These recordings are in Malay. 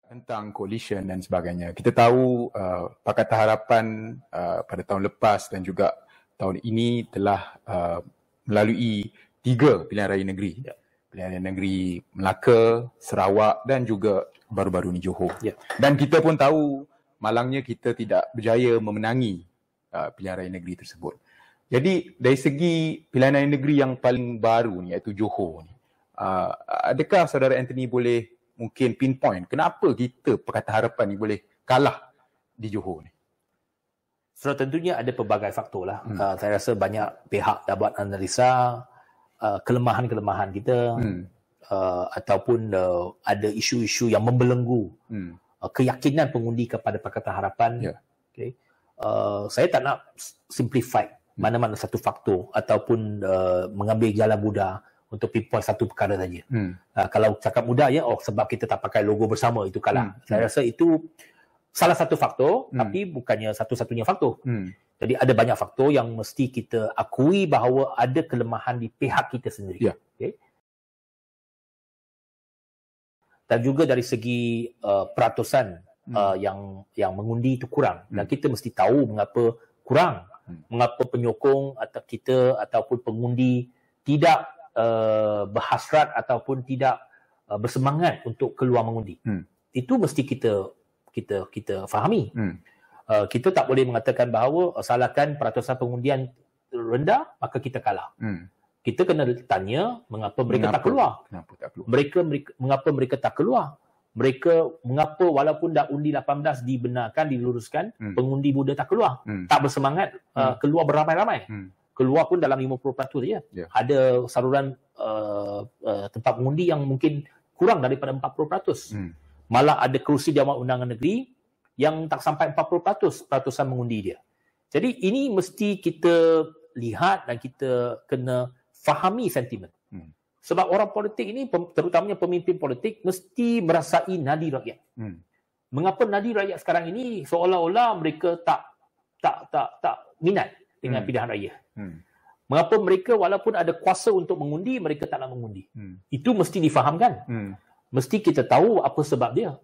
tentang coalition dan sebagainya. Kita tahu Pakatan Harapan pada tahun lepas dan juga tahun ini telah melalui 3 pilihan raya negeri. Ya. Pilihan raya negeri Melaka, Sarawak dan juga baru-baru ni Johor. Ya. Dan kita pun tahu malangnya kita tidak berjaya memenangi pilihan raya negeri tersebut. Jadi dari segi pilihan raya negeri yang paling baru ni iaitu Johor ni, adakah saudara Anthony boleh mungkin pinpoint kenapa kita Pakatan Harapan ni boleh kalah di Johor ni? So, tentunya ada pelbagai faktor lah. Saya rasa banyak pihak dah buat analisa kelemahan-kelemahan kita ataupun ada isu-isu yang membelenggu keyakinan pengundi kepada Pakatan Harapan. Yeah. Okay. Saya tak nak simplify mana-mana satu faktor ataupun mengambil jalan mudah untuk pinpoint satu perkara saja. Kalau cakap mudah ya, sebab kita tak pakai logo bersama itu kalah. Saya rasa itu salah satu faktor, tapi bukannya satu-satunya faktor. Jadi ada banyak faktor yang mesti kita akui bahawa ada kelemahan di pihak kita sendiri. Yeah. Okay? Dan juga dari segi peratusan yang mengundi itu kurang. Dan kita mesti tahu mengapa kurang. Mengapa penyokong atau kita ataupun pengundi tidak berhasrat ataupun tidak bersemangat untuk keluar mengundi. Itu mesti kita fahami. Kita tak boleh mengatakan bahawa asalkan peratusan pengundian rendah maka kita kalah. Kita kena tanya mengapa mereka tak keluar. Mengapa mereka tak keluar? Mengapa walaupun dah undi 18 dibenarkan, diluruskan, pengundi muda tak keluar. Tak bersemangat keluar beramai-ramai. Keluar pun dalam 50% saja. Yeah. Ada saluran tempat mengundi yang mungkin kurang daripada 40%. Malah ada kerusi Dewan Undangan Negeri yang tak sampai 40% peratusan mengundi dia. Jadi ini mesti kita lihat dan kita kena fahami sentimen. Sebab orang politik ini, terutamanya pemimpin politik, mesti merasai nadi rakyat. Mengapa nadi rakyat sekarang ini seolah-olah mereka tak minat dengan pilihan raya? Mengapa mereka walaupun ada kuasa untuk mengundi, mereka tak nak mengundi? Itu mesti difahamkan. Mesti kita tahu apa sebab dia.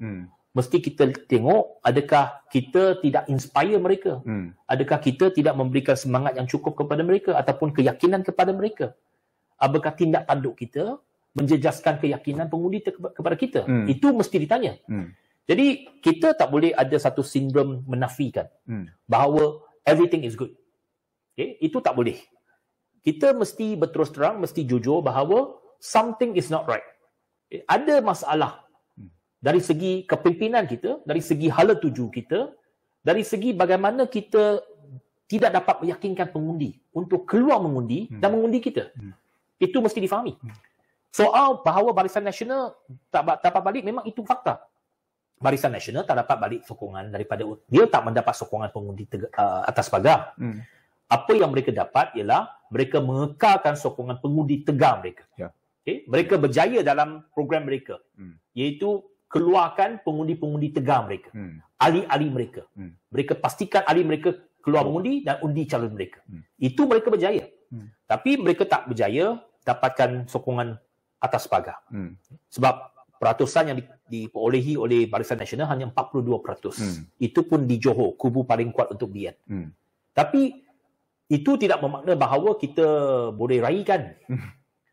Mesti kita tengok adakah kita tidak inspire mereka. Adakah kita tidak memberikan semangat yang cukup kepada mereka ataupun keyakinan kepada mereka. Apakah tindak tanduk kita menjejaskan keyakinan pengundi kepada kita? Itu mesti ditanya. Jadi kita tak boleh ada satu sindrom menafikan bahawa everything is good. Okay? Itu tak boleh. Kita mesti berterus terang, mesti jujur bahawa something is not right. Okay? Ada masalah dari segi kepimpinan kita, dari segi hala tuju kita, dari segi bagaimana kita tidak dapat meyakinkan pengundi untuk keluar mengundi dan mengundi kita. Itu mesti difahami. Soal bahawa Barisan Nasional tak dapat balik, memang itu fakta. Barisan Nasional tak dapat balik sokongan daripada, dia tak mendapat sokongan pengundi atas pagar. Apa yang mereka dapat ialah mereka mengekalkan sokongan pengundi tegar mereka. Yeah. Okay? Mereka berjaya dalam program mereka, iaitu keluarkan pengundi-pengundi tegar mereka, ahli-ahli mereka. Mereka pastikan ahli mereka keluar mengundi dan undi calon mereka. Itu mereka berjaya. Tapi mereka tak berjaya dapatkan sokongan atas pagar. Sebab peratusan yang diperolehi oleh Barisan Nasional hanya 42%. Itu pun di Johor, kubu paling kuat untuk BN. Tapi itu tidak bermakna bahawa kita boleh raikan.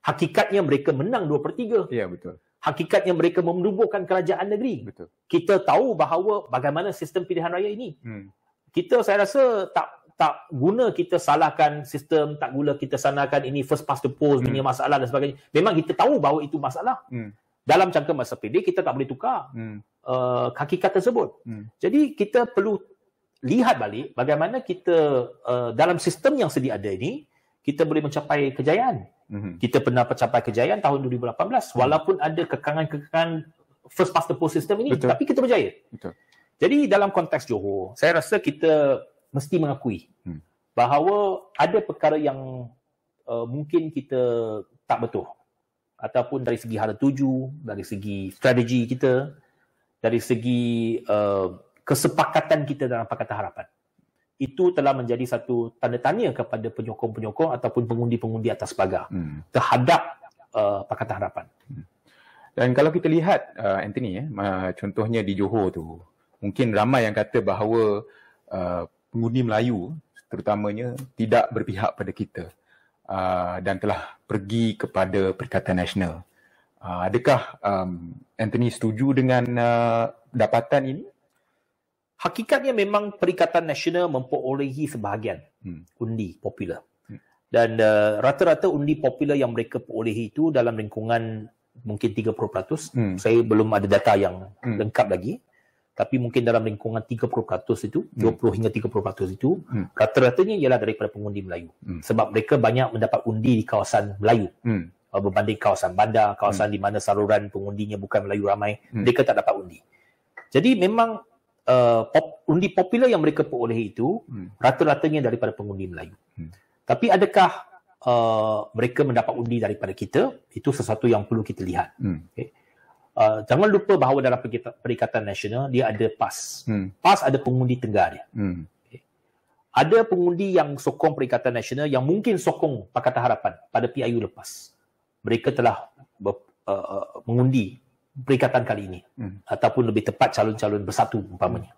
Hakikatnya mereka menang 2/3. Ya, betul. Hakikatnya mereka menubuhkan kerajaan negeri. Betul. Kita tahu bahawa bagaimana sistem pilihan raya ini. Saya rasa tak guna kita salahkan sistem, tak guna kita salahkan ini first past the post punya masalah dan sebagainya. Memang kita tahu bahawa itu masalah. Dalam jangka masa pendek kita tak boleh tukar hakikat tersebut. Jadi kita perlu lihat balik bagaimana kita dalam sistem yang sedia ada ini kita boleh mencapai kejayaan. Kita pernah mencapai kejayaan tahun 2018 walaupun ada kekangan-kekangan first past the post system ini. Betul. Tapi kita berjaya. Betul. Jadi dalam konteks Johor, saya rasa kita mesti mengakui bahawa ada perkara yang mungkin kita tak betul. Ataupun dari segi hala tuju, dari segi strategi kita, dari segi kesepakatan kita dalam Pakatan Harapan. Itu telah menjadi satu tanda tanya kepada penyokong-penyokong ataupun pengundi-pengundi atas pagar terhadap Pakatan Harapan. Dan kalau kita lihat Anthony, contohnya di Johor tu, mungkin ramai yang kata bahawa pengundi Melayu terutamanya tidak berpihak pada kita dan telah pergi kepada Perikatan Nasional. Adakah Anthony setuju dengan dapatan ini? Hakikatnya memang Perikatan Nasional memperolehi sebahagian undi popular. Dan rata-rata undi popular yang mereka perolehi itu dalam lingkungan mungkin 30%. Saya belum ada data yang lengkap lagi. Tapi mungkin dalam lingkungan 30% itu, 20 hingga 30% itu, rata-ratanya ialah daripada pengundi Melayu. Sebab mereka banyak mendapat undi di kawasan Melayu. Berbanding kawasan bandar, kawasan di mana saluran pengundinya bukan Melayu ramai, mereka tak dapat undi. Jadi memang undi popular yang mereka perolehi itu, rata-ratanya daripada pengundi Melayu. Tapi adakah mereka mendapat undi daripada kita? Itu sesuatu yang perlu kita lihat. Okay. Jangan lupa bahawa dalam Perikatan Nasional dia ada PAS. PAS ada pengundi tengah dia. Okay. Ada pengundi yang sokong Perikatan Nasional yang mungkin sokong Pakatan Harapan pada PIU lepas. Mereka telah mengundi perikatan kali ini. Ataupun lebih tepat calon-calon bersatu umpamanya.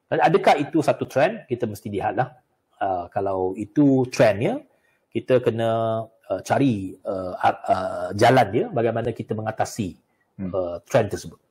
Dan adakah itu satu trend? Kita mesti lihatlah. Kalau itu trendnya, kita kena cari jalan dia bagaimana kita mengatasi trend tersebut.